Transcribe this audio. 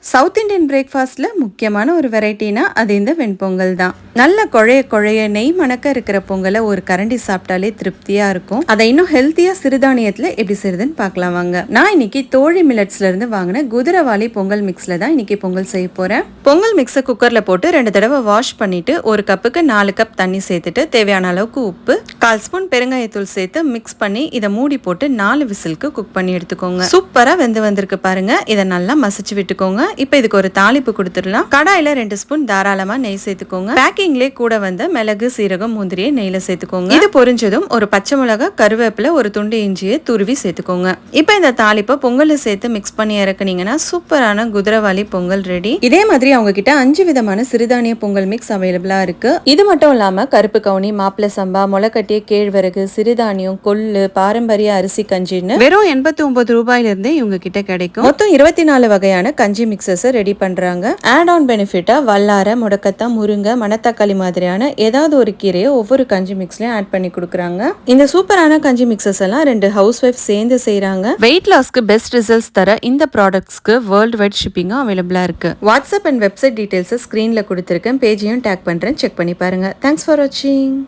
South Indian பிரேக்ஃபாஸ்ட்ல முக்கியமான ஒரு வெரைட்டினா அது இந்த வெண்பொங்கல் தான். நல்ல குழைய நெய் மணக்க இருக்கிற பொங்கலை ஒரு கரண்டி சாப்பிட்டாலே திருப்தியா இருக்கும். அதை இன்னும் ஹெல்த்தியா சிறுதானியத்துல எப்படி செய்யுதுன்னு பார்க்கலாம் வாங்க. நான் இன்னைக்கு தோழி மில்லட்ஸ்ல இருந்து வாங்கின குதிரவாளி பொங்கல் மிக்ஸ்ல தான் இன்னைக்கு பொங்கல் செய்ய போறேன். பொங்கல் மிக்ஸை குக்கர்ல போட்டு 2 தடவை வாஷ் பண்ணிட்டு 1 கப்புக்கு 4 கப் தண்ணி சேர்த்துட்டு தேவையான அளவுக்கு உப்பு, 1/4 ஸ்பூன் பெருங்காயத்தூள் சேர்த்து மிக்ஸ் பண்ணி இதை மூடி போட்டு 4 விசிலுக்கு குக் பண்ணி எடுத்துக்கோங்க. சூப்பரா வெந்து வந்திருக்கு பாருங்க. இதை நல்லா மசிச்சு விட்டுக்கோங்க. இப்போ இதுக்கு ஒரு தாளிப்பு கொடுத்துடலாம். கடாயில 2 ஸ்பூன் தாராளமா நெய் சேர்த்துக்கோங்க. பேக்கிங்லேயே கூட வந்து மிளகு, சீரகம், முந்திரியை நெய்ல சேர்த்துக்கோங்க. இது பொரிஞ்சதும் ஒரு பச்சை மிளகாய், கருவேப்பிலை, ஒரு துண்டு இஞ்சியை துருவி சேர்த்துக்கோங்க. இப்போ இந்த தாளிப்பை பொங்கல சேர்த்து மிக்ஸ் பண்ணி இறக்குனீங்கன்னா சூப்பரான குதிரவாளி பொங்கல் ரெடி. இதே மாதிரி அவங்க கிட்ட 5 விதமான சிறுதானிய பொங்கல் மிக்ஸ் அவைலபிளா இருக்கு. இது மட்டும் இல்லாம கருப்பு கவுனி, மாப்பிள சம்பா, முளைக்கட்டிய கேழ்வரகு, சிறுதானியம், கொள்ளு, பாரம்பரிய அரிசி கஞ்சின்னு வெறும் 89 ரூபாயில இருந்தே இவங்க கிட்ட கிடைக்கும். மொத்தம் 24 வகையான கஞ்சி மிக்சஸ் ரெடி பண்றாங்க. ஆட் ஆன் பெனிஃபிட்டா வல்லார, முடக்கத்தான், முருங்கை, மணத்தக்காளி மாதிரியான ஏதாவது ஒரு கீரையை ஒவ்வொரு கஞ்சி மிக்ஸ்லயும் ஆட் பண்ணி கொடுக்குறாங்க. இந்த சூப்பரான கஞ்சி மிக்சஸ் எல்லாம் 2 ஹவுஸ் ஒய்ஃப் சேர்ந்து செய்யறாங்க. வெயிட் லாஸ்க்கு பெஸ்ட் ரிசல்ட்ஸ் தர இந்த ப்ராடக்ட்ஸ்க்கு வேர்ல்டு வைட் ஷிப்பிங்கும் அவைலபிளா இருக்கு. வாட்ஸ்அப் அண்ட் வெப்சைட் டீடைல்ஸ் ஸ்கிரீன்ல கொடுத்திருக்கேன். பேஜையும் டேக் பண்றேன், செக் பண்ணி பாருங்க. தேங்க்ஸ் ஃபார் வாட்சிங்.